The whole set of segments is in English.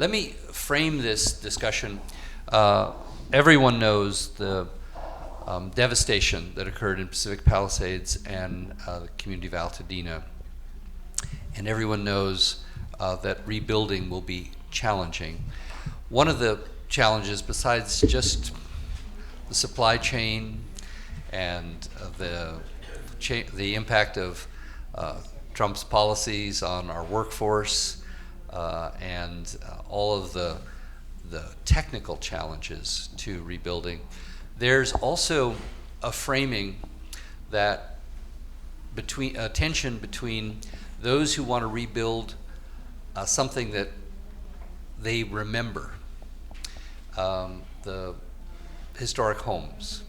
Let me frame this discussion. Everyone knows the devastation that occurred in Pacific Palisades and the community of Pasadena. And everyone knows that rebuilding will be challenging. One of the challenges, besides just the supply chain and the impact of Trump's policies on our workforce and all of the technical challenges to rebuilding, there's also a framing that a tension between those who want to rebuild something that they remember, the historic homes,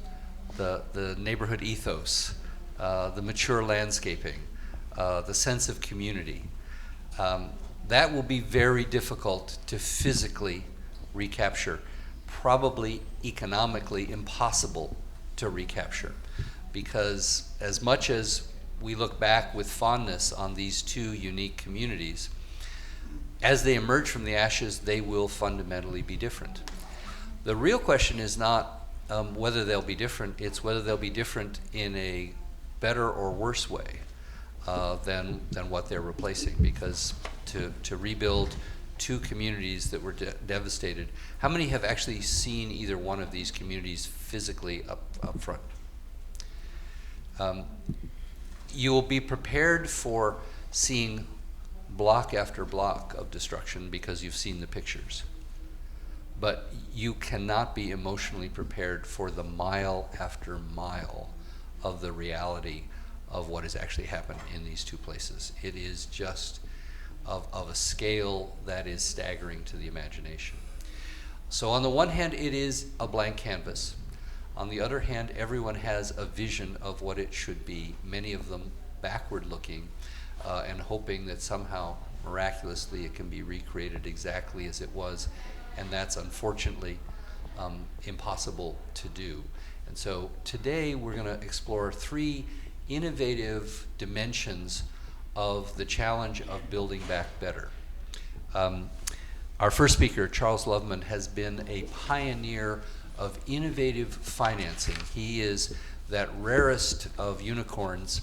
the neighborhood ethos, the mature landscaping, the sense of community. That will be very difficult to physically recapture, probably economically impossible to recapture, because as much as we look back with fondness on these two unique communities, as they emerge from the ashes, they will fundamentally be different. The real question is not whether they'll be different, it's whether they'll be different in a better or worse way than what they're replacing, because to rebuild two communities that were devastated. How many have actually seen either one of these communities physically up front? You will be prepared for seeing block after block of destruction because you've seen the pictures. But you cannot be emotionally prepared for the mile after mile of the reality of what has actually happened in these two places. It is just of a scale that is staggering to the imagination. So on the one hand, it is a blank canvas. On the other hand, everyone has a vision of what it should be, many of them backward looking, and hoping that somehow, miraculously, it can be recreated exactly as it was, and that's unfortunately impossible to do. And so today we're going to explore three innovative dimensions of the challenge of building back better. Our first speaker, Charles Loveman, has been a pioneer of innovative financing. He is that rarest of unicorns,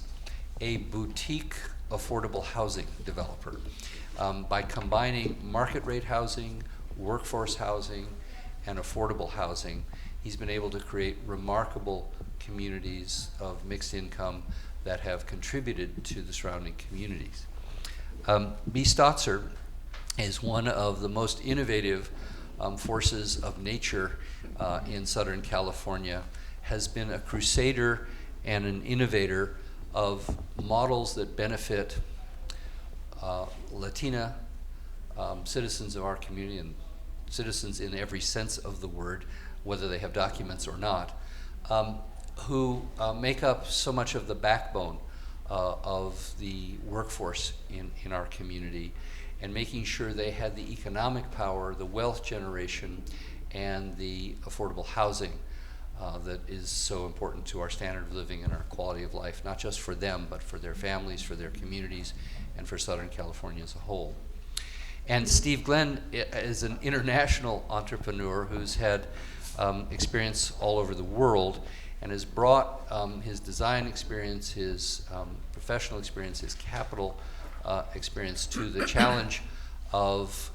a boutique affordable housing developer. By combining market rate housing, workforce housing, and affordable housing, he's been able to create remarkable communities of mixed income that have contributed to the surrounding communities. Stotzer is one of the most innovative forces of nature in Southern California, has been a crusader and an innovator of models that benefit Latina citizens of our community, and citizens in every sense of the word, whether they have documents or not, who make up so much of the backbone of the workforce in our community, and making sure they had the economic power, the wealth generation, and the affordable housing that is so important to our standard of living and our quality of life, not just for them, but for their families, for their communities, and for Southern California as a whole. And Steve Glenn is an international entrepreneur who's had experience all over the world, and has brought his design experience, his professional experience, his capital experience to the challenge of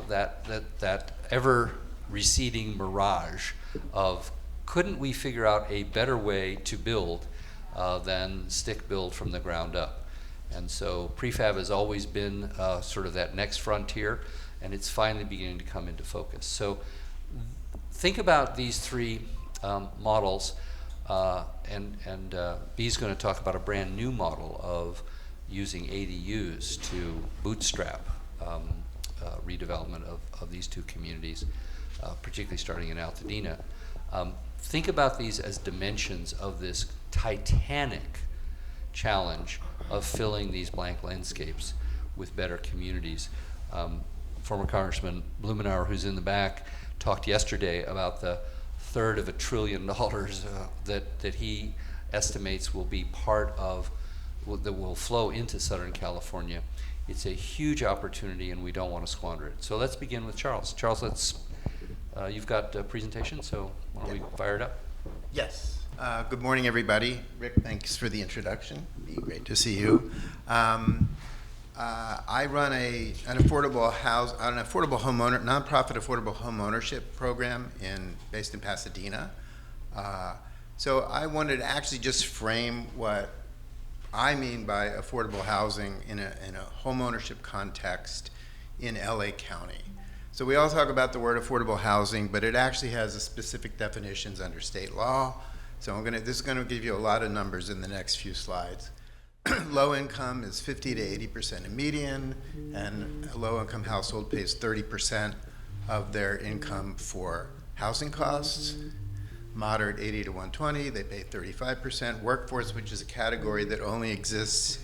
that ever receding mirage of, couldn't we figure out a better way to build than stick build from the ground up? And so prefab has always been sort of that next frontier, and it's finally beginning to come into focus. So think about these three models, and B's going to talk about a brand new model of using ADUs to bootstrap redevelopment of these two communities, particularly starting in Altadena. Think about these as dimensions of this titanic challenge of filling these blank landscapes with better communities. Former Congressman Blumenauer, who's in the back, talked yesterday about the third of $1 trillion that he estimates will be part of, that will flow into Southern California It's a huge opportunity, and we don't want to squander it. So let's begin with Charles. Charles, you've got a presentation, so why don't we fire it up? Yes. Good morning, everybody. Rick, thanks for the introduction. It'd be great to see you. I run an affordable nonprofit affordable home ownership program based in Pasadena. So I wanted to actually just frame what I mean by affordable housing in a home ownership context in LA County. So we all talk about the word affordable housing, but it actually has specific definitions under state law. So this is going to give you a lot of numbers in the next few slides. Low income is 50 to 80% of median, and a low income household pays 30% of their income for housing costs. Moderate 80 to 120, they pay 35%. Workforce, which is a category that only exists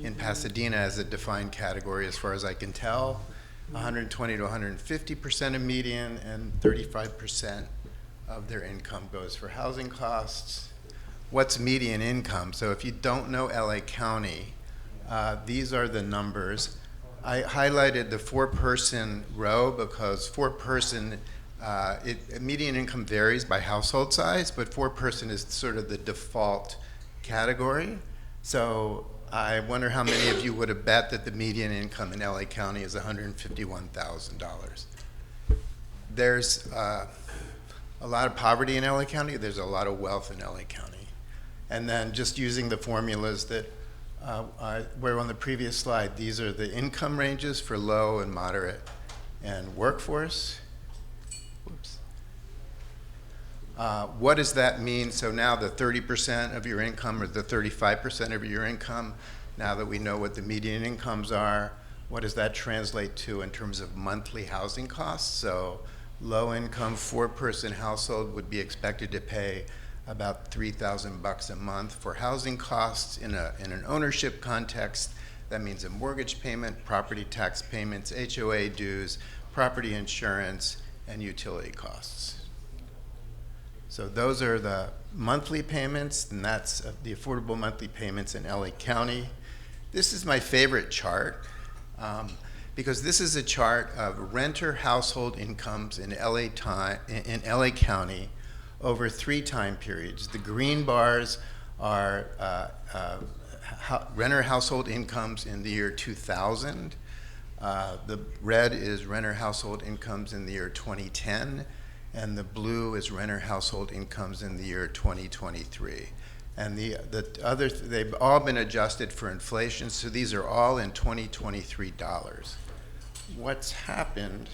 in Pasadena as a defined category as far as I can tell, 120 to 150% of median, and 35% of their income goes for housing costs. What's median income? So if you don't know LA County, these are the numbers. I highlighted the 4-person row because 4-person, median income varies by household size, but 4-person is sort of the default category. So I wonder how many of you would have bet that the median income in LA County is $151,000. There's a lot of poverty in LA County. There's a lot of wealth in LA County. And then just using the formulas that were on the previous slide, these are the income ranges for low and moderate and workforce. Whoops. What does that mean? So now the 30% of your income or the 35% of your income, now that we know what the median incomes are, what does that translate to in terms of monthly housing costs? So low income 4-person household would be expected to pay about $3,000 a month for housing costs. In an ownership context, that means a mortgage payment, property tax payments, HOA dues, property insurance, and utility costs. So those are the monthly payments, and that's the affordable monthly payments in LA County. This is my favorite chart because this is a chart of renter household incomes in LA County over 3 time periods. The green bars are renter household incomes in the year 2000. The red is renter household incomes in the year 2010, and the blue is renter household incomes in the year 2023. And they've all been adjusted for inflation, so these are all in 2023 dollars. What's happened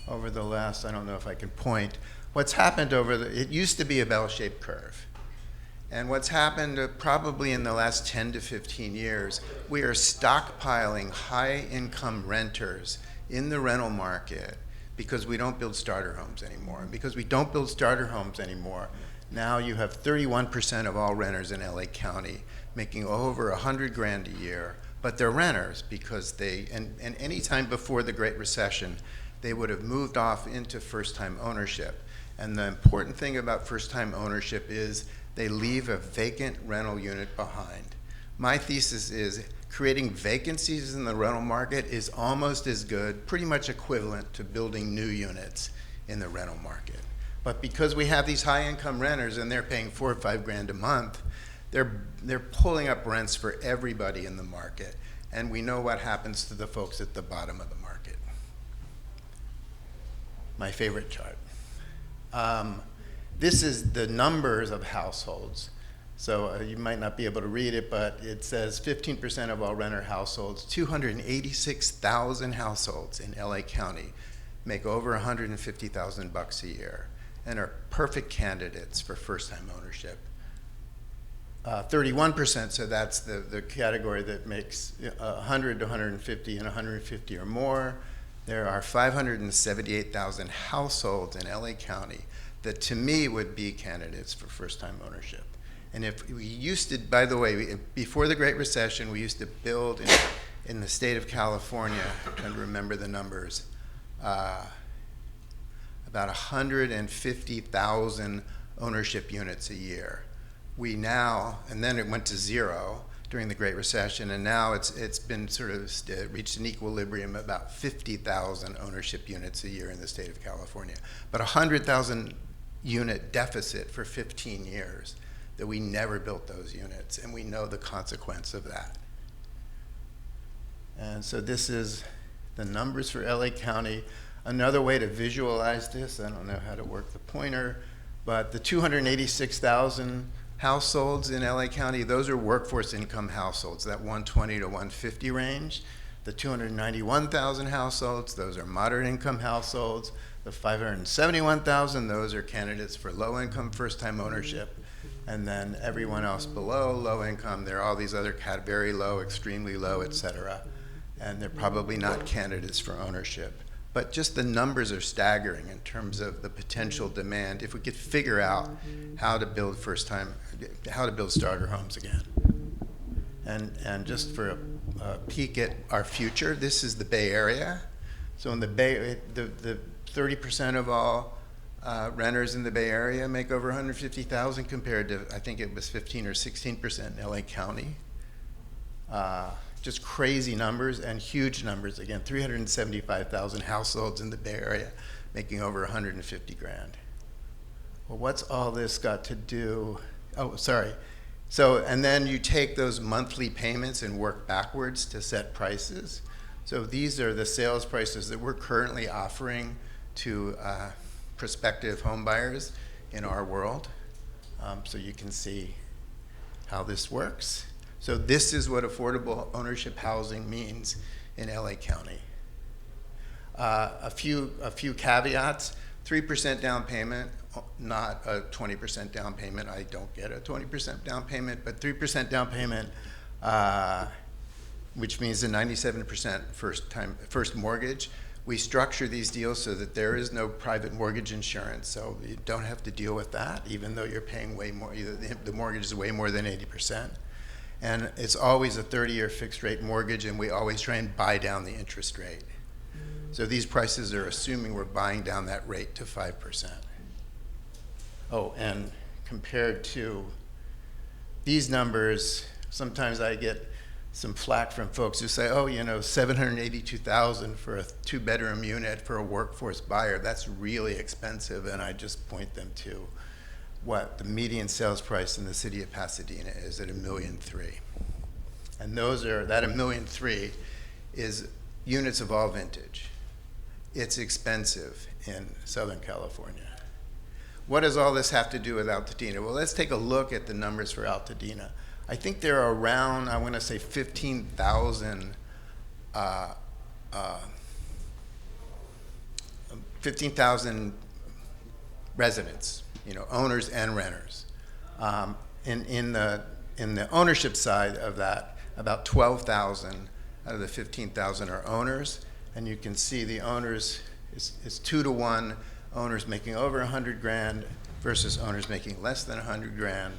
over the last, I don't know if I can point, what's happened it used to be a bell-shaped curve. And what's happened probably in the last 10 to 15 years, we are stockpiling high-income renters in the rental market because we don't build starter homes anymore. And because we don't build starter homes anymore, now you have 31% of all renters in LA County making over $100,000 a year, but they're renters because and any time before the Great Recession, they would have moved off into first-time ownership. And the important thing about first-time ownership is they leave a vacant rental unit behind. My thesis is creating vacancies in the rental market is almost as good, pretty much equivalent to building new units in the rental market. But because we have these high-income renters and they're paying $4 or $5 a month, they're pulling up rents for everybody in the market. And we know what happens to the folks at the bottom of the market. My favorite chart. This is the numbers of households. So you might not be able to read it, but it says 15% of all renter households, 286,000 households in LA County make over $150,000 a year and are perfect candidates for first-time ownership. 31%, so that's the category that makes 100 to 150 and 150 or more. There are 578,000 households in LA County that to me would be candidates for first-time ownership. And if we used to, by the way, before the Great Recession, we used to build in the state of California, I'm trying to remember the numbers, about 150,000 ownership units a year. We now, and then it went to 0, during the Great Recession, and now it's been sort of reached an equilibrium about 50,000 ownership units a year in the state of California, but 100,000 unit deficit for 15 years that we never built those units, and we know the consequence of that. And so this is the numbers for LA County. Another way to visualize this, I don't know how to work the pointer, but the 286,000 households in LA County, those are workforce income households, that 120 to 150 range. The 291,000 households, those are moderate income households. The 571,000, those are candidates for low income first time ownership. And then everyone else below low income, there are all these other very low, extremely low, et cetera. And they're probably not candidates for ownership. But just the numbers are staggering in terms of the potential demand if we could figure out how to build how to build starter homes again. And just for a peek at our future, this is the Bay Area. So in the Bay, the 30% of all renters in the Bay Area make over $150,000 compared to, I think it was 15 or 16% in LA County. Just crazy numbers and huge numbers. Again, 375,000 households in the Bay Area making over 150 grand. Well, what's all this got to do? Oh, sorry. So, and then you take those monthly payments and work backwards to set prices. So these are the sales prices that we're currently offering to prospective home buyers in our world. So you can see how this works. So this is what affordable ownership housing means in LA County. A few caveats: 3% down payment, not a 20% down payment. I don't get a 20% down payment, but 3% down payment, which means a 97% first mortgage. We structure these deals so that there is no private mortgage insurance, so you don't have to deal with that, even though you're paying way more. The mortgage is way more than 80%. And it's always a 30-year fixed rate mortgage, and we always try and buy down the interest rate. So these prices are assuming we're buying down that rate to 5%. Oh, and compared to these numbers, sometimes I get some flack from folks who say, oh, you know, $782,000 for a 2-bedroom unit for a workforce buyer, that's really expensive. And I just point them to what the median sales price in the city of Pasadena is at $1.3 million. And that $1.3 million is units of all vintage. It's expensive in Southern California. What does all this have to do with Altadena? Well, let's take a look at the numbers for Altadena. I think there are around, I want to say 15,000 residents, you know, owners and renters. In the ownership side of that, about 12,000 out of the 15,000 are owners, and you can see the owners is 2 to 1, owners making over 100 grand versus owners making less than 100 grand.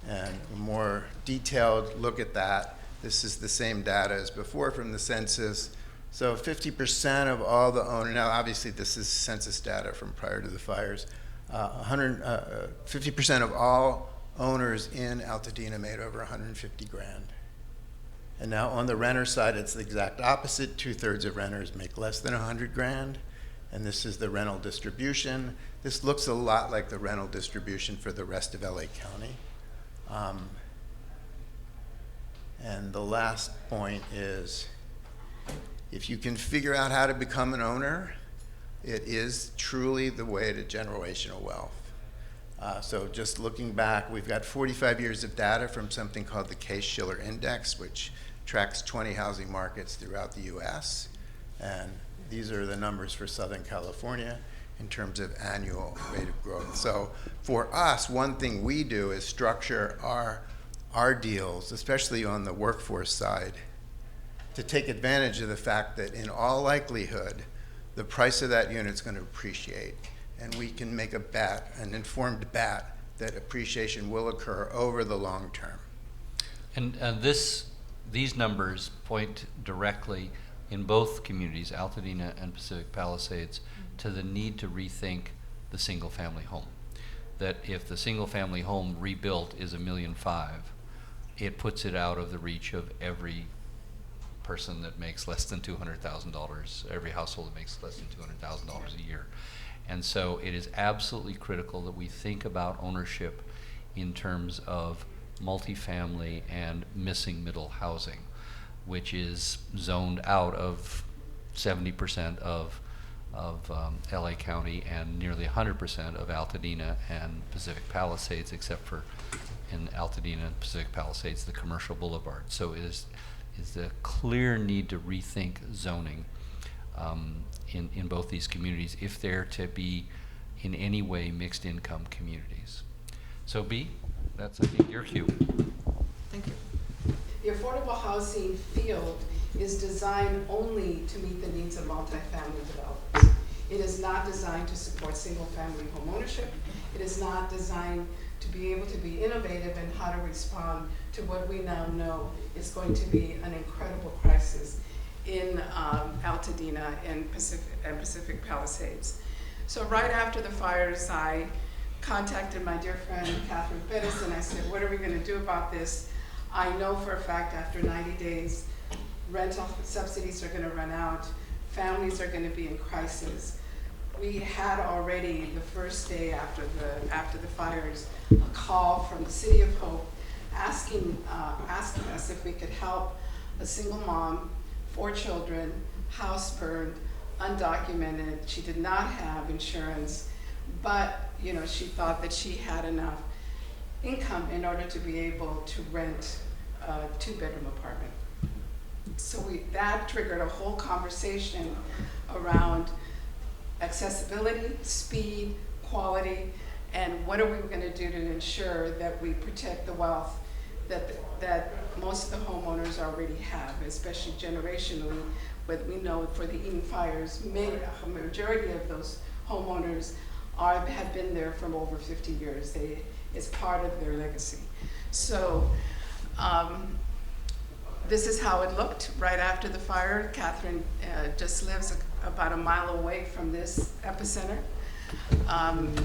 And a more detailed look at that, this is the same data as before from the census. So 50% of all the owners, now obviously this is census data from prior to the fires, 50% of all owners in Altadena made over 150 grand. And now on the renter side, it's the exact opposite. 2/3 of renters make less than 100 grand. And this is the rental distribution. This looks a lot like the rental distribution for the rest of LA County. And the last point is, if you can figure out how to become an owner, it is truly the way to generational wealth. So just looking back, we've got 45 years of data from something called the Case-Shiller Index, which tracks 20 housing markets throughout the US. And these are the numbers for Southern California in terms of annual rate of growth. So for us, one thing we do is structure our deals, especially on the workforce side, to take advantage of the fact that in all likelihood, the price of that unit is going to appreciate. And we can make a bet, an informed bet, that appreciation will occur over the long term. And these numbers point directly in both communities, Altadena and Pacific Palisades, to the need to rethink the single-family home. That if the single-family home rebuilt is $1.5 million, it puts it out of the reach of every person that makes less than $200,000, every household that makes less than $200,000 a year. And so it is absolutely critical that we think about ownership in terms of multifamily and missing middle housing, which is zoned out of 70% of LA County and nearly 100% of Altadena and Pacific Palisades, except for in Altadena and Pacific Palisades, the commercial boulevard. So it is a clear need to rethink zoning in both these communities if they're to be in any way mixed income communities. So B, that's I think your cue. Thank you. The affordable housing field is designed only to meet the needs of multifamily developers. It is not designed to support single-family homeownership. It is not designed to be able to be innovative in how to respond to what we now know is going to be an incredible crisis in Altadena and Pacific Palisades. So right after the fires, I contacted my dear friend Catherine Pettis and I said, what are we going to do about this? I know for a fact after 90 days, rental subsidies are going to run out, families are going to be in crisis. We had already the first day after the fires a call from the City of Hope asking us if we could help a single mom, 4 children, house burned, undocumented. She did not have insurance, but she thought that she had enough income in order to be able to rent a 2-bedroom apartment. So that triggered a whole conversation around accessibility, speed, quality, and what are we going to do to ensure that we protect the wealth that most of the homeowners already have, especially generationally. But we know for the Eden fires, a majority of those homeowners have been there for over 50 years. It's part of their legacy. So this is how it looked right after the fire. Catherine just lives about a mile away from this epicenter.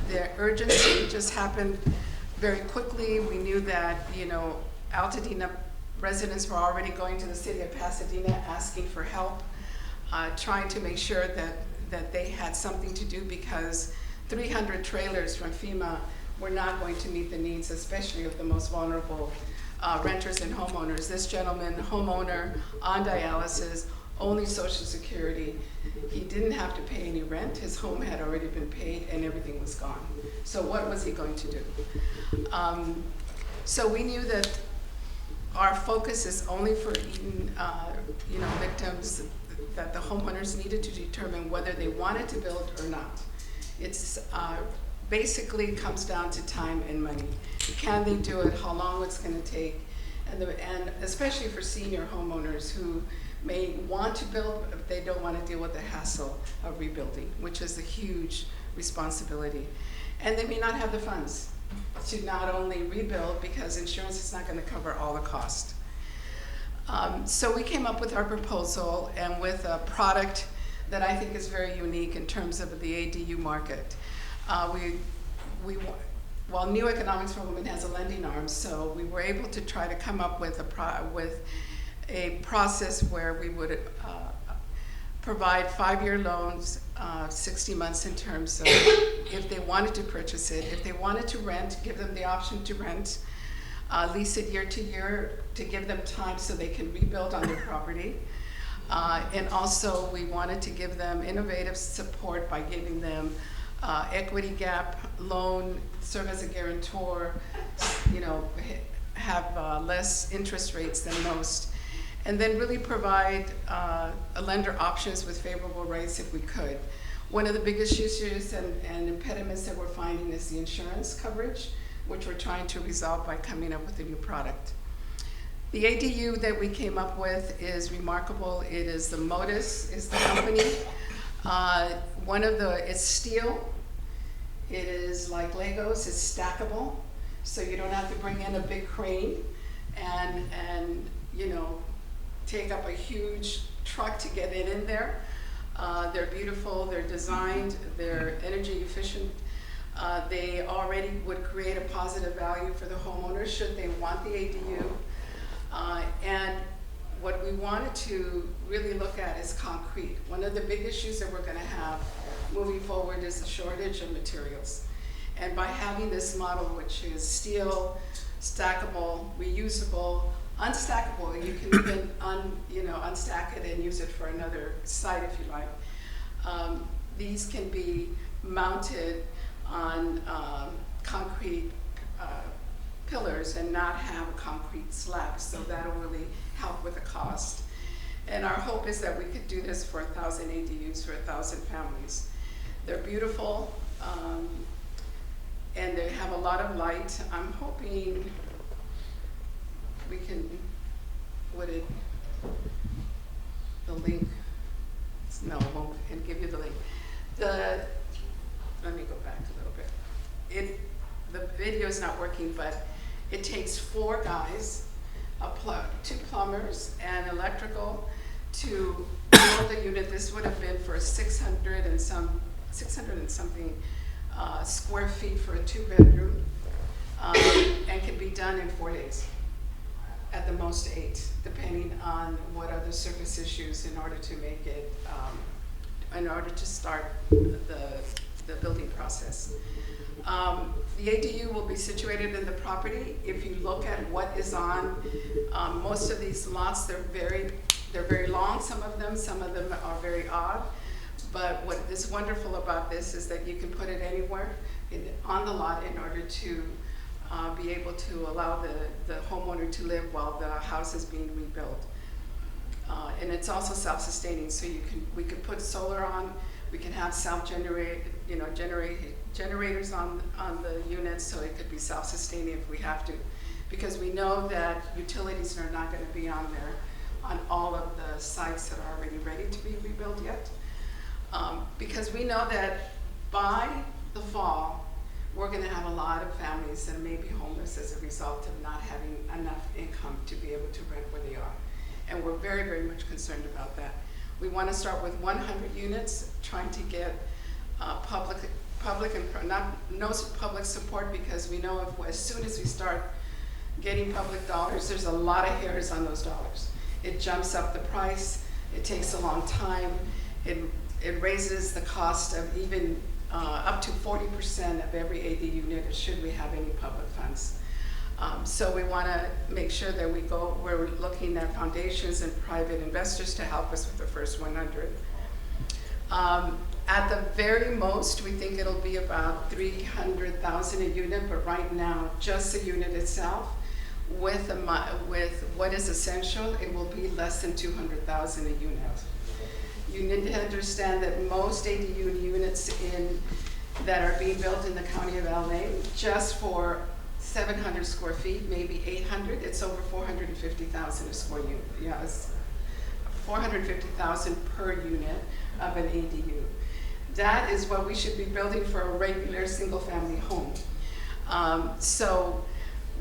The urgency just happened very quickly. We knew that, Altadena residents were already going to the city of Pasadena asking for help, trying to make sure that they had something to do because 300 trailers from FEMA were not going to meet the needs, especially of the most vulnerable renters and homeowners. This gentleman, homeowner, on dialysis, only Social Security. He didn't have to pay any rent. His home had already been paid and everything was gone. So what was he going to do? So we knew that our focus is only for Eden, victims, that the homeowners needed to determine whether they wanted to build or not. It's basically comes down to time and money. Can they do it? How long it's going to take? And especially for senior homeowners who may want to build, but they don't want to deal with the hassle of rebuilding, which is a huge responsibility. And they may not have the funds to not only rebuild because insurance is not going to cover all the cost. So we came up with our proposal and with a product that I think is very unique in terms of the ADU market. While New Economics for Women has a lending arm, so we were able to try to come up with a process where we would provide 5-year loans, 60 months in terms of if they wanted to purchase it. If they wanted to rent, give them the option to rent, lease it year to year to give them time so they can rebuild on their property. And also we wanted to give them innovative support by giving them equity gap loan, serve as a guarantor, have less interest rates than most, and then really provide a lender options with favorable rates if we could. One of the biggest issues and impediments that we're finding is the insurance coverage, which we're trying to resolve by coming up with a new product. The ADU that we came up with is remarkable. It is the Modus is the company. It's steel. It is like Legos, it's stackable. So you don't have to bring in a big crane and take up a huge truck to get it in there. They're beautiful, they're designed, they're energy efficient. They already would create a positive value for the homeowner should they want the ADU. And what we wanted to really look at is concrete. One of the big issues that we're going to have moving forward is the shortage of materials. And by having this model, which is steel, stackable, reusable, unstackable, you can even unstack it and use it for another site if you like. These can be mounted on concrete pillars and not have a concrete slab, so that'll really help with the cost. And our hope is that we could do this for 1,000 ADUs for 1,000 families. They're beautiful, and they have a lot of light. I'm hoping we can, the link, no, it won't, and give you the link. Let me go back a little bit. The video is not working, but it takes 4 guys, 2 plumbers, and electrical to build the unit. This would have been for 600 and something square feet for a 2-bedroom, and can be done in 4 days, at the most 8, depending on what other surface issues in order to make it, in order to start the building process. The ADU will be situated in the property. If you look at what is on most of these lots, they're very long, some of them are very odd. But what is wonderful about this is that you can put it anywhere on the lot in order to be able to allow the homeowner to live while the house is being rebuilt. And it's also self-sustaining, so we could put solar on. We can have generators on the units, so it could be self-sustaining if we have to, because we know that utilities are not going to be on there on all of the sites that are already ready to be rebuilt yet, because we know that by the fall we're going to have a lot of families that may be homeless as a result of not having enough income to be able to rent where they are, and we're very, very much concerned about that. We want to start with 100 units, trying to get public support, because we know as soon as we start getting public dollars, there's a lot of hairs on those dollars. It jumps up the price. It takes a long time. It raises the cost of even up to 40% of every AD unit should we have any public funds. So we want to make sure that we're looking at foundations and private investors to help us with the first 100. At the very most, we think it'll be about $300,000 a unit, but right now, just the unit itself, with what is essential, it will be less than $200,000 a unit. You need to understand that most ADU units that are being built in the county of LA, just for 700 square feet, maybe 800, it's over $450,000 a square unit. Yeah, it's $450,000 per unit of an ADU. That is what we should be building for a regular single-family home. So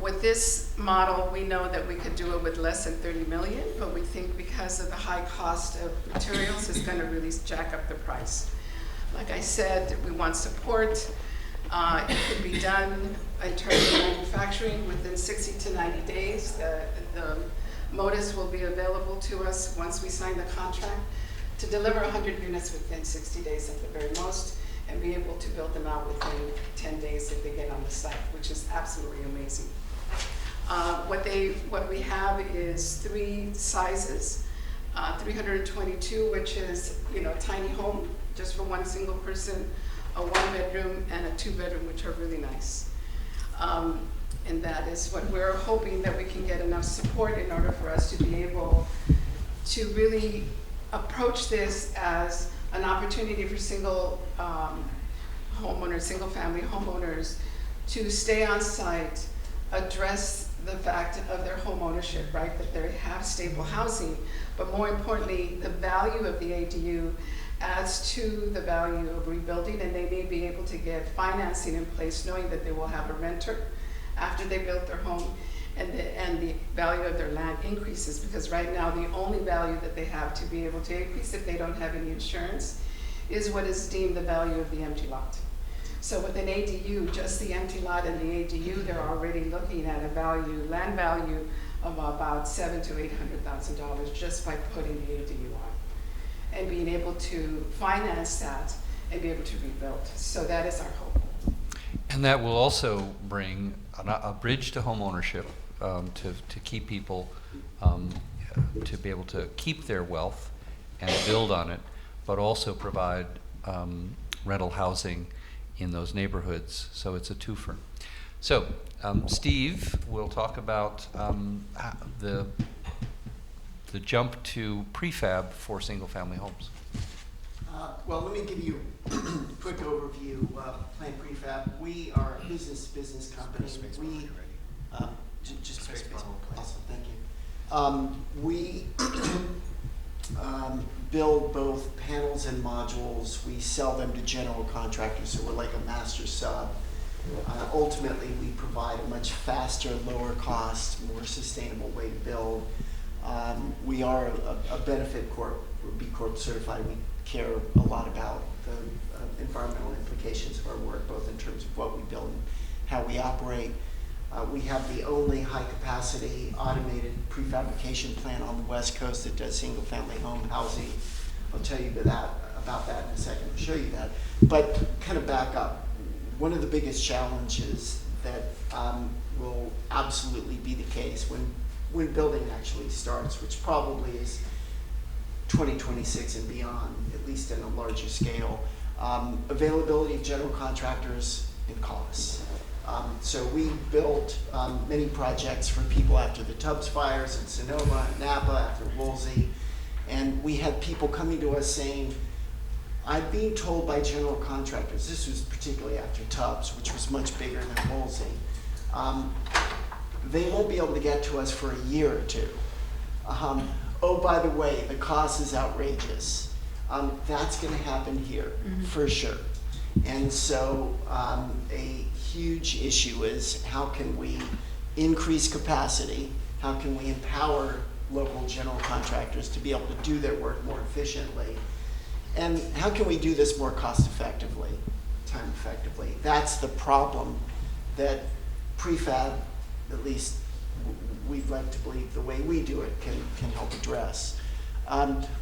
with this model, we know that we could do it with less than $30 million, but we think because of the high cost of materials, it's going to really jack up the price. Like I said, we want support. It could be done in terms of manufacturing within 60 to 90 days. The modus will be available to us once we sign the contract to deliver 100 units within 60 days at the very most, and be able to build them out within 10 days if they get on the site, which is absolutely amazing. What we have is 3 sizes, 322, which is a tiny home just for one single person, a 1-bedroom, and a 2-bedroom, which are really nice. And that is what we're hoping, that we can get enough support in order for us to be able to really approach this as an opportunity for single family homeowners to stay on site, address the fact of their home ownership, right? That they have stable housing, but more importantly, the value of the ADU adds to the value of rebuilding, and they may be able to get financing in place knowing that they will have a renter after they built their home, and the value of their land increases, because right now the only value that they have to be able to increase if they don't have any insurance is what is deemed the value of the empty lot. So with an ADU, just the empty lot and the ADU, they're already looking at a value, land value of about $700,000 to $800,000 just by putting the ADU on, and being able to finance that and be able to rebuild. So that is our hope. And that will also bring a bridge to home ownership, to keep people, to be able to keep their wealth and build on it, but also provide rental housing in those neighborhoods. So it's a twofer. So Steve will talk about the jump to prefab for single-family homes. Well, let me give you a quick overview of Plan Prefab. We are a business-to-business company. We just awesome, thank you. We build both panels and modules. We sell them to general contractors, so we're like a master sub. Ultimately, we provide a much faster, lower cost, more sustainable way to build. We are a benefit corp, we're B Corp certified. We care a lot about the environmental implications of our work, both in terms of what we build and how we operate. We have the only high-capacity automated prefabrication plant on the West Coast that does single-family home housing. I'll tell you about that in a second. I'll show you that. But kind of back up. One of the biggest challenges that will absolutely be the case when building actually starts, which probably is 2026 and beyond, at least in a larger scale, availability of general contractors and costs. So we built many projects for people after the Tubbs fires in Sonoma, Napa, after Woolsey, and we had people coming to us saying, I'm being told by general contractors, this was particularly after Tubbs, which was much bigger than Woolsey, they won't be able to get to us for a year or two. Oh, by the way, the cost is outrageous. That's going to happen here, for sure. And so a huge issue is how can we increase capacity? How can we empower local general contractors to be able to do their work more efficiently? And how can we do this more cost effectively, time effectively? That's the problem that prefab, at least we'd like to believe the way we do it, can help address.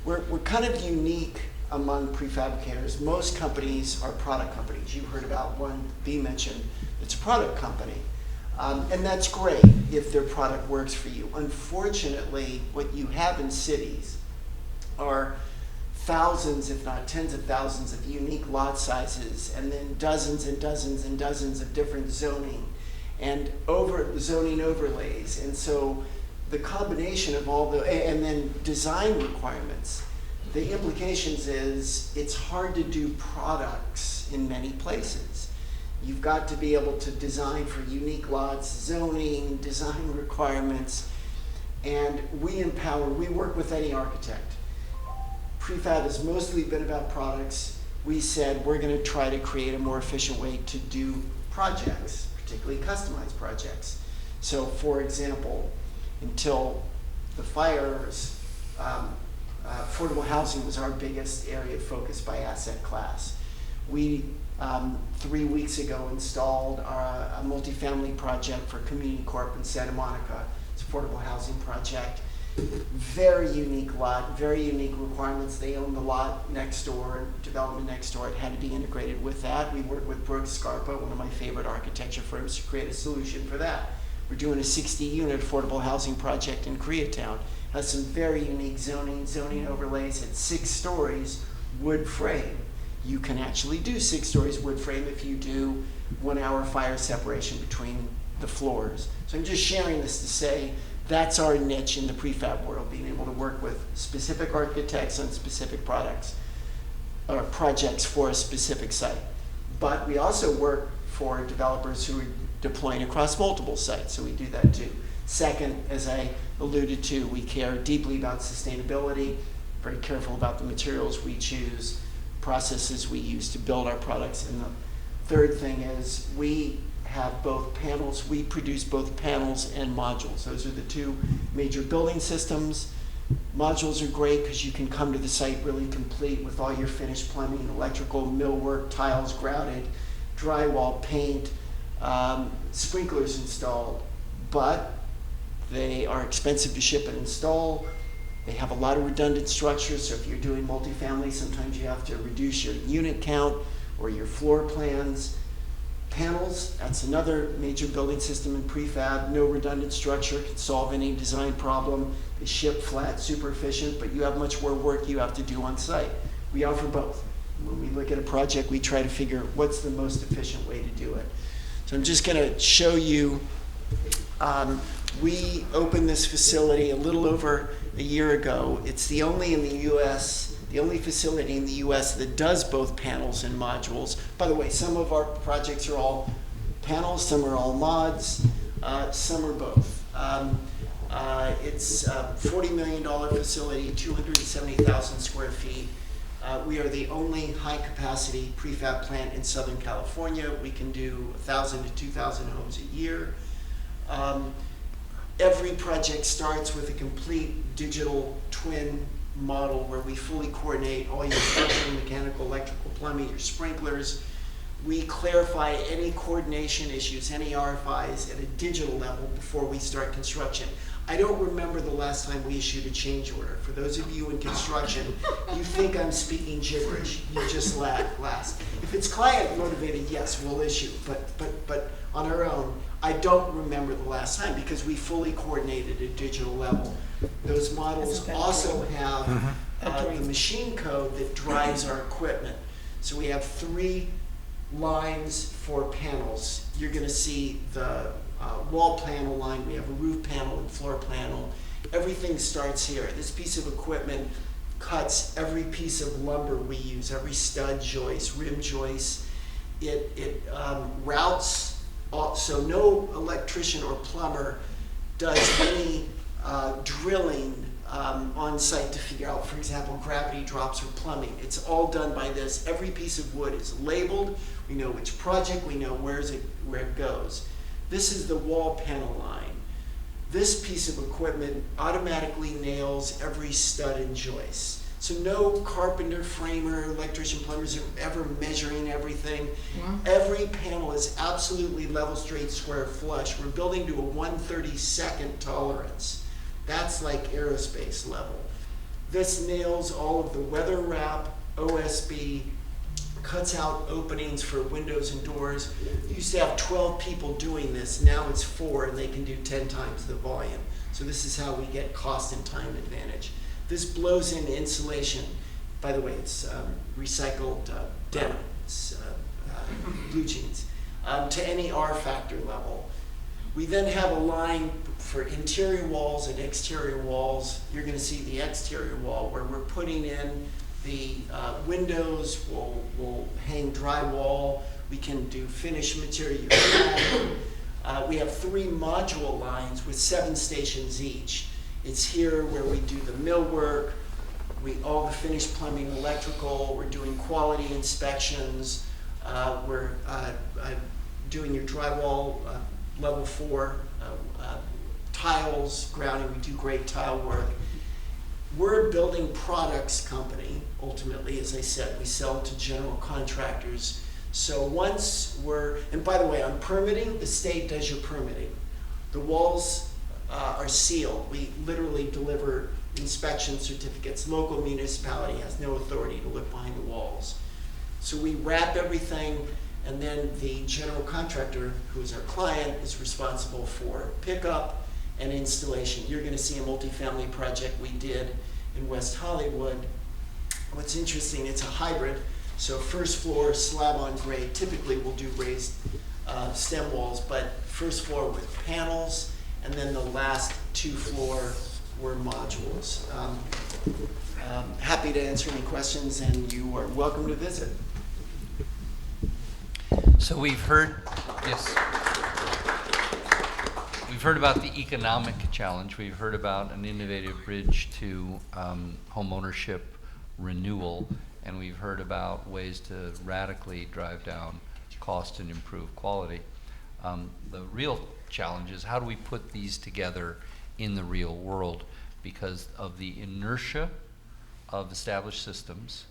We're kind of unique among prefabricators. Most companies are product companies. You heard about one B mentioned. It's a product company. And that's great if their product works for you. Unfortunately, what you have in cities are thousands, if not tens of thousands, of unique lot sizes, and then dozens and dozens and dozens of different zoning and zoning overlays. And so the combination of all the, and then design requirements, the implications is it's hard to do products in many places. You've got to be able to design for unique lots, zoning, design requirements, and we work with any architect. Prefab has mostly been about products. We said we're going to try to create a more efficient way to do projects, particularly customized projects. So for example, until the fires, affordable housing was our biggest area of focus by asset class. We 3 weeks ago installed a multifamily project for Community Corp in Santa Monica. It's an affordable housing project. Very unique lot, very unique requirements. They own the lot next door, development next door. It had to be integrated with that. We worked with Brooks Scarpa, one of my favorite architecture firms, to create a solution for that. We're doing a 60-unit affordable housing project in Koreatown. Has some very unique zoning overlays at 6 stories, wood frame. You can actually do 6 stories wood frame if you do 1 hour fire separation between the floors. So I'm just sharing this to say that's our niche in the prefab world, being able to work with specific architects on specific products or projects for a specific site. But we also work for developers who are deploying across multiple sites, so we do that too. Second, as I alluded to, we care deeply about sustainability, very careful about the materials we choose, processes we use to build our products. And the third thing is we have both panels. We produce both panels and modules. Those are the 2 major building systems. Modules are great because you can come to the site really complete with all your finished plumbing, electrical, millwork, tiles grouted, drywall, paint, sprinklers installed. But They are expensive to ship and install. They have a lot of redundant structures, so if you're doing multifamily, sometimes you have to reduce your unit count or your floor plans. Panels, that's another major building system in prefab. No redundant structure can solve any design problem. They ship flat, super efficient, but you have much more work you have to do on site. We offer both. When we look at a project, we try to figure what's the most efficient way to do it. So I'm just gonna show you, we opened this facility a little over a year ago. It's the only in the US, the only facility in the US that does both panels and modules. By the way, some of our projects are all panels, some are all mods, some are both. It's a $40 million facility, 270,000 square feet. We are the only high-capacity prefab plant in Southern California. We can do 1,000 to 2,000 homes a year. Every project starts with a complete digital twin model where we fully coordinate all your structural, mechanical, electrical, plumbing, your sprinklers. We clarify any coordination issues, any RFIs at a digital level before we start construction. I don't remember the last time we issued a change order. For those of you in construction, you think I'm speaking gibberish. You just laugh. If it's client motivated, yes, we'll issue. But on our own, I don't remember the last time because we fully coordinated at a digital level. Those models also have the machine code that drives our equipment. So we have 3 lines for panels. You're going to see the wall panel line, we have a roof panel and floor panel. Everything starts here. This piece of equipment cuts every piece of lumber we use, every stud joist, rim joist. It routes, so no electrician or plumber does any drilling on site to figure out, for example, gravity drops or plumbing. It's all done by this. Every piece of wood is labeled. We know which project, we know where it goes. This is the wall panel line. This piece of equipment automatically nails every stud and joist. So no carpenter, framer, electrician, plumbers are ever measuring everything. Yeah. Every panel is absolutely level, straight, square, flush. We're building to a 1/32 tolerance. That's like aerospace level. This nails all of the weather wrap, OSB, cuts out openings for windows and doors. You used to have 12 people doing this. Now it's 4 and they can do 10 times the volume. So this is how we get cost and time advantage. This blows in insulation. By the way, it's recycled denim, it's blue jeans, to any R factor level. We then have a line for interior walls and exterior walls. You're going to see the exterior wall where we're putting in the windows. We'll hang drywall. We can do finished material. We have 3 module lines with 7 stations each. It's here where we do the millwork, all the finished plumbing, electrical. We're doing quality inspections. We're doing your drywall level 4, tiles, grounding. We do great tile work. We're a building products company, ultimately. As I said, we sell to general contractors. So once and by the way, on permitting, the state does your permitting. The walls are sealed. We literally deliver inspection certificates. Local municipality has no authority to look behind the walls. So we wrap everything, and then the general contractor, who is our client, is responsible for pickup and installation. You're going to see a multifamily project we did in West Hollywood. What's interesting, it's a hybrid. So first floor, slab on grade. Typically we'll do raised stem walls, but first floor with panels, and then the last 2 floor were modules. Happy to answer any questions, and you are welcome to visit. So we've heard, yes. We've heard about the economic challenge. We've heard about an innovative bridge to home ownership renewal, and we've heard about ways to radically drive down cost and improve quality. The real challenge is how do we put these together in the real world because of the inertia of established systems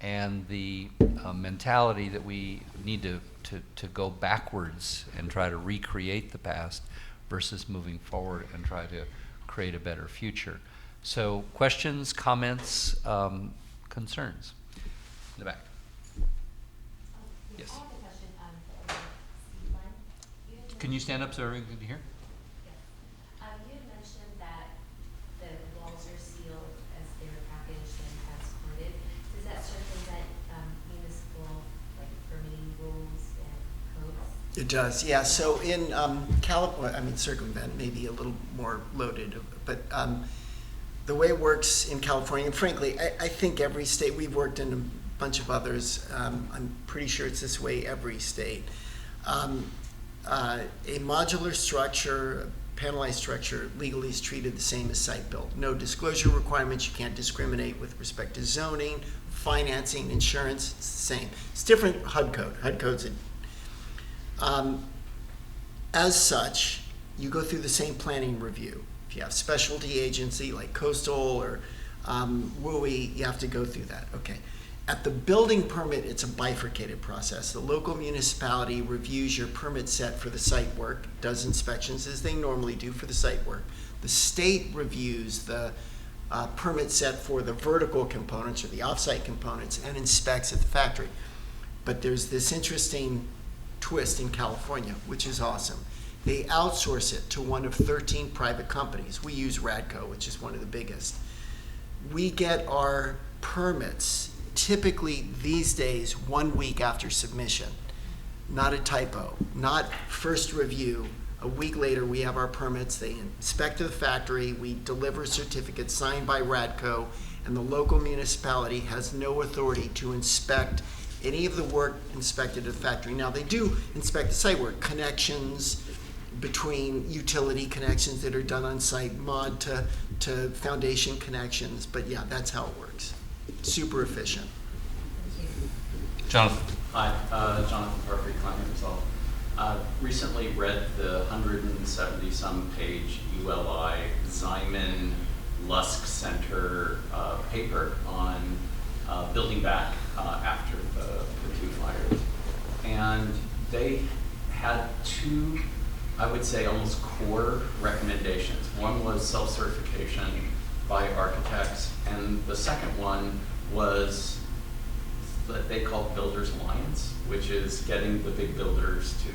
and the mentality that we need to go backwards and try to recreate the past versus moving forward and try to create a better future. So questions, comments, concerns? In the back. Yes. I have a question for Steve Lund. Can you stand up so everyone can hear? Yes. You had mentioned that the walls are sealed as they're packaged and transported. Does that circumvent municipal permitting rules and codes? It does, yeah. So in California, I mean, circumvent may be a little more loaded, but the way it works in California, and frankly, I think every state, we've worked in a bunch of others, I'm pretty sure it's this way every state. A modular structure, a panelized structure, legally is treated the same as site built. No disclosure requirements, you can't discriminate with respect to zoning, financing, insurance, it's the same. It's different HUD code. HUD code's as such, you go through the same planning review. If you have specialty agency like Coastal or WUI, you have to go through that. Okay. At the building permit, it's a bifurcated process. The local municipality reviews your permit set for the site work, does inspections as they normally do for the site work. The state reviews the permit set for the vertical components or the offsite components and inspects at the factory. But there's this interesting twist in California, which is awesome. They outsource it to one of 13 private companies. We use Radco, which is one of the biggest. We get our permits typically these days 1 week after submission. Not a typo, not first review. A week later, we have our permits. They inspect to the factory. We deliver certificates signed by Radco, and the local municipality has no authority to inspect any of the work inspected at the factory. Now, they do inspect the site work, connections between utility connections that are done on site, mod to foundation connections, but yeah, that's how it works. Super efficient. Thank you. Jonathan. Hi, Jonathan Parker, Climbing Result. Recently read the 170-some page ULI Ziman Lusk Center paper on building back after the two fires. And they had two, I would say, almost core recommendations. One was self-certification by architects, and the second one was that they called Builders Alliance, which is getting the big builders to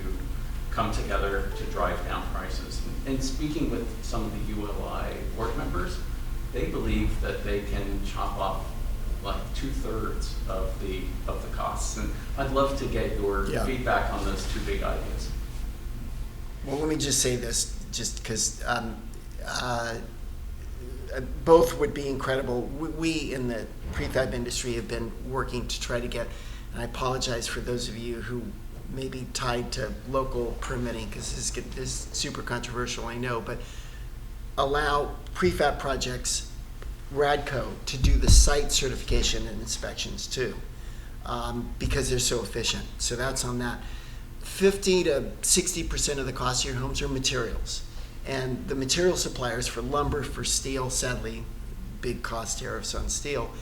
come together to drive down prices. And speaking with some of the ULI board members, they believe that they can chop off like 2/3 of the costs. And I'd love to get your feedback on those two big ideas. Well, let me just say this, just because both would be incredible. We in the prefab industry have been working to try to get, and I apologize for those of you who may be tied to local permitting, because this is super controversial, I know, but allow prefab projects, Radco, to do the site certification and inspections too, because they're so efficient. So that's on that. 50 to 60% of the cost of your homes are materials. And the material suppliers for lumber, for steel, sadly, big cost tariffs on steel.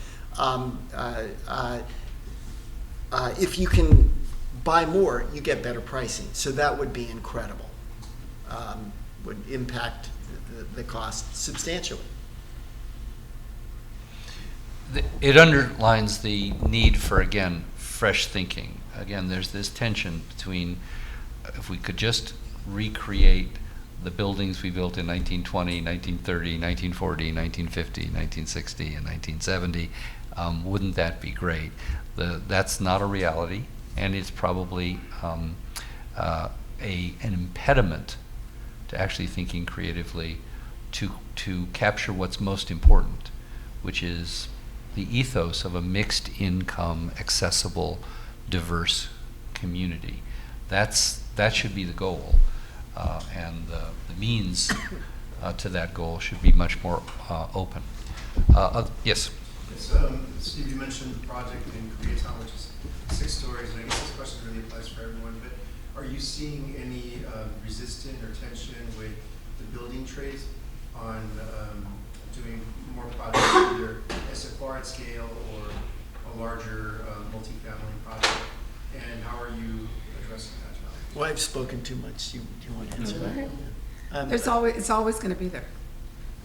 If you can buy more, you get better pricing. So that would be incredible. Would impact the cost substantially. It underlines the need for, again, fresh thinking. Again, there's this tension between if we could just recreate the buildings we built in 1920, 1930, 1940, 1950, 1960, and 1970, wouldn't that be great? That's not a reality, and it's probably an impediment to actually thinking creatively to capture what's most important, which is the ethos of a mixed income, accessible, diverse community. That should be the goal. And the means to that goal should be much more open. Yes? Yes, Steve, you mentioned the project in Koreatown, which is 6 stories, and I guess this question really applies for everyone, but are you seeing any resistance or tension with the building trades on doing more projects, either SFR at scale or a larger multifamily project, and how are you addressing that challenge? Well, I've spoken too much. Do you want to answer that? It's always going to be there.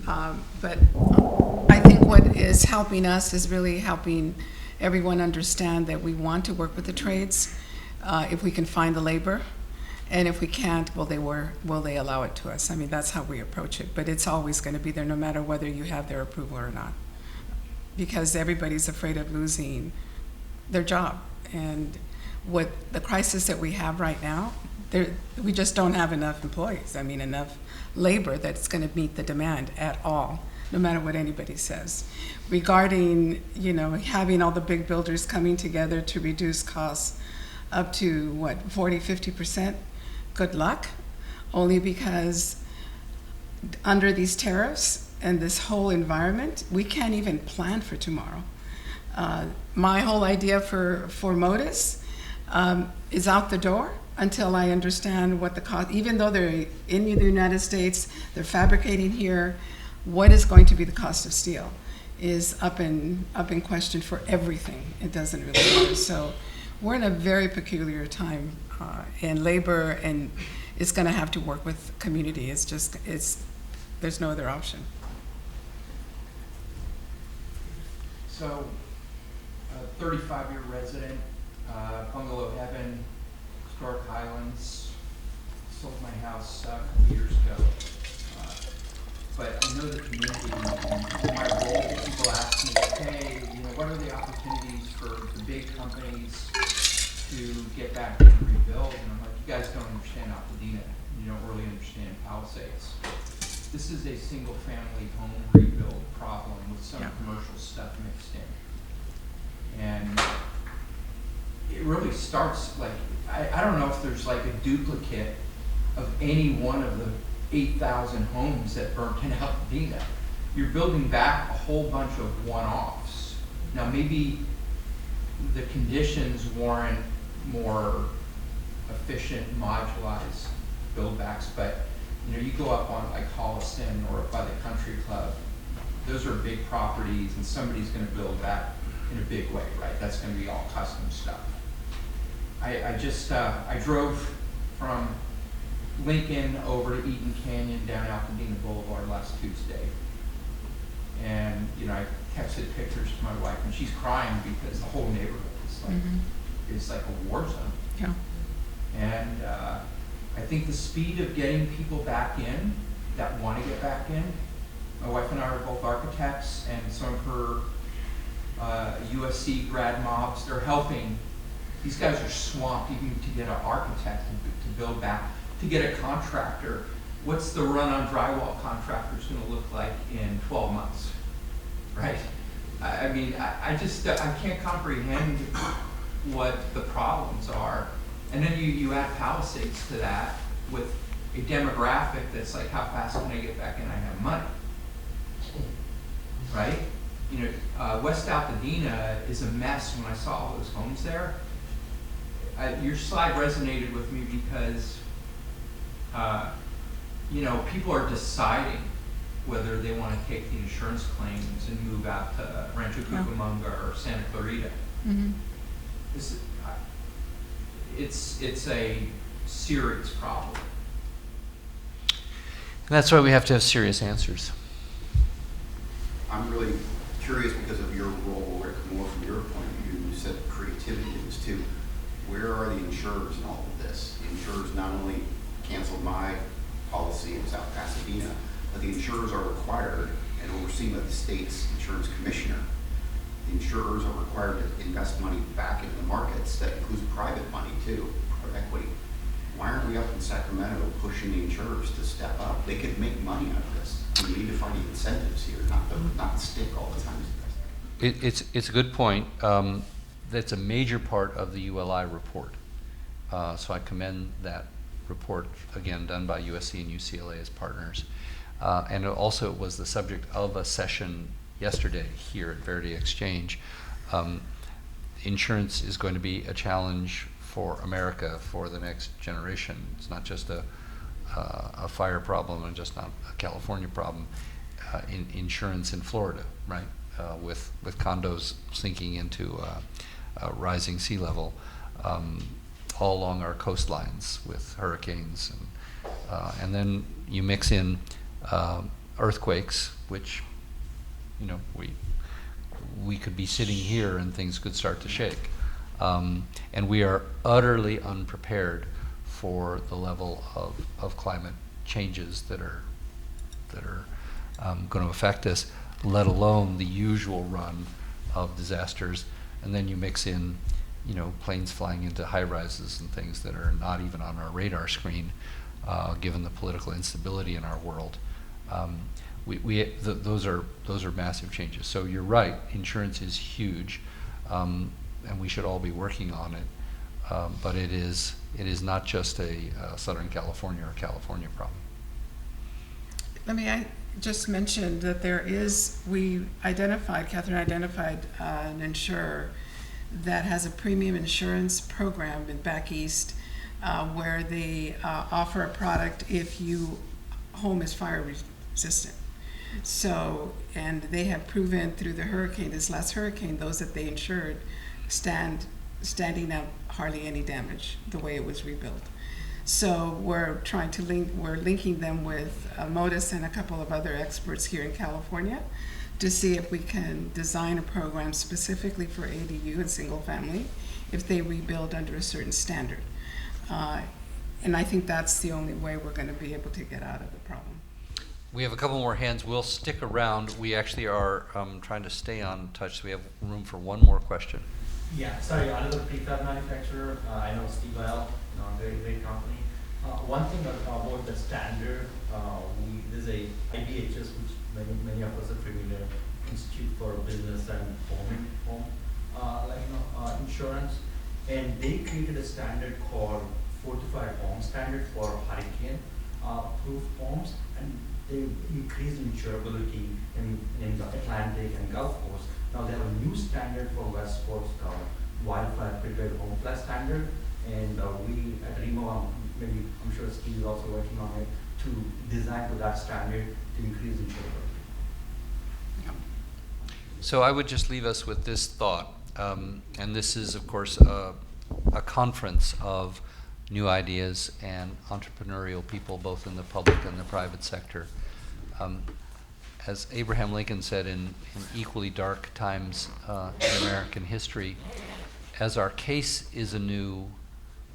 But I think what is helping us is really helping everyone understand that we want to work with the trades if we can find the labor. And if we can't, will they allow it to us? I mean, that's how we approach it. But it's always going to be there no matter whether you have their approval or not. Because everybody's afraid of losing their job. And what the crisis that we have right now, we just don't have enough employees. I mean, enough labor that's going to meet the demand at all, no matter what anybody says. Regarding, having all the big builders coming together to reduce costs up to, 40–50%? Good luck, only because under these tariffs and this whole environment, we can't even plan for tomorrow. My whole idea for Modus is out the door until I understand what the cost, even though they're in the United States, they're fabricating here, what is going to be the cost of steel is up in question for everything. It doesn't really matter. So we're in a very peculiar time, and labor and it's going to have to work with community. There's no other option. So, 35-year resident, Bungalow Heaven, Historic Highlands, sold my house a couple years ago. But I know the community, and in my role, people ask me, hey, what are the opportunities for the big companies to get back and rebuild? And I'm like, you guys don't understand Pasadena. You don't really understand Palisades. This is a single-family home rebuild problem with some commercial stuff mixed in. And it really starts, I don't know if there's a duplicate of any one of the 8,000 homes that burnt in Pasadena. You're building back a whole bunch of one-offs. Now maybe the conditions warrant more efficient modularized buildbacks, but you go up on Holliston or up by the country club, those are big properties and somebody's going to build that in a big way, right? That's going to be all custom stuff. I drove from Lincoln over to Eaton Canyon down Pasadena Boulevard last Tuesday. And, I texted pictures to my wife and she's crying because the whole neighborhood is like a war zone. Yeah. And I think the speed of getting people back in that want to get back in, my wife and I are both architects, and some of her USC grad mobs, they're helping. These guys are swamped even to get an architect to build back, to get a contractor. What's the run on drywall contractors going to look like in 12 months, right? I mean, I can't comprehend what the problems are. And then you add Palisades to that with a demographic that's like, how fast can I get back in? I have money, right? West Pasadena is a mess. When I saw all those homes there, your slide resonated with me because, people are deciding whether they want to take the insurance claims and move out to Rancho Cucamonga or Santa Clarita. Mm-hmm. It's a serious problem. And that's why we have to have serious answers. I'm really curious because of your role, Rick, more from your point of view. You said creativity was too. Where are the insurers in all of this? The insurers not only canceled my policy in South Pasadena, but the insurers are required and overseen by the state's insurance commissioner. The insurers are required to invest money back into the markets. That includes private money too, private equity. Why aren't we up in Sacramento pushing the insurers to step up? They could make money out of this. We need to find the incentives here, not stick all the time. It's a good point. That's a major part of the ULI report. So I commend that report, again, done by USC and UCLA as partners. And it also was the subject of a session yesterday here at Verdexchange. Insurance is going to be a challenge for America for the next generation. It's not just a fire problem and just not a California problem. Insurance in Florida, right? With condos sinking into rising sea level. all along our coastlines with hurricanes, and then you mix in earthquakes, which, you know, we could be sitting here and things could start to shake, and we are utterly unprepared for the level of climate changes that are going to affect us, let alone the usual run of disasters. And then you mix in, you know, planes flying into high rises and things that are not even on our radar screen, given the political instability in our world. Those are massive changes. So you're right, insurance is huge, and we should all be working on it. But it is not just a Southern California or California problem. I just mentioned that Catherine identified an insurer that has a premium insurance program back east, where they offer a product if your home is fire resistant. So, and they have proven through this last hurricane, those that they insured standing up hardly any damage the way it was rebuilt. So we're linking them with Modis and a couple of other experts here in California to see if we can design a program specifically for ADU and single family if they rebuild under a certain standard. And I think that's the only way we're going to be able to get out of the problem. We have a couple more hands. We'll stick around. We actually are trying to stay on touch, so we have room for one more question. Yeah, sorry, another prefab manufacturer. I know Steve L, very great company. One thing about the standard, there's a IBHS, which many of us are familiar, Institute for Business and Home Insurance, and they created a standard called Fortified Home Standard for hurricane-proof homes, and they increased insurability in the Atlantic and Gulf Coast. Now they have a new standard for West Coast wildfire prepared home plus standard, and we at Remo, I'm sure Steve is also working on it to design to that standard to increase insurability. So I would just leave us with this thought, and this is, of course, a conference of new ideas and entrepreneurial people, both in the public and the private sector. As Abraham Lincoln said in equally dark times in American history, as our case is anew,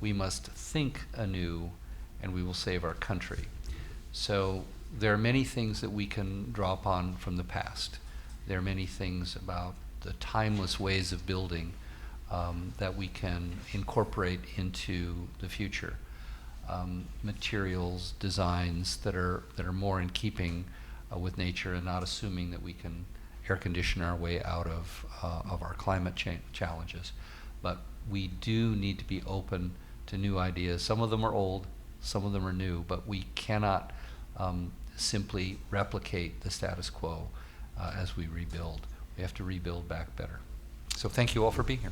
we must think anew, and we will save our country. So there are many things that we can draw upon from the past. There are many things about the timeless ways of building that we can incorporate into the future. Materials, designs that are more in keeping with nature, and not assuming that we can air condition our way out of our climate challenges. But we do need to be open to new ideas. Some of them are old, some of them are new, but we cannot simply replicate the status quo as we rebuild. We have to rebuild back better. So thank you all for being here.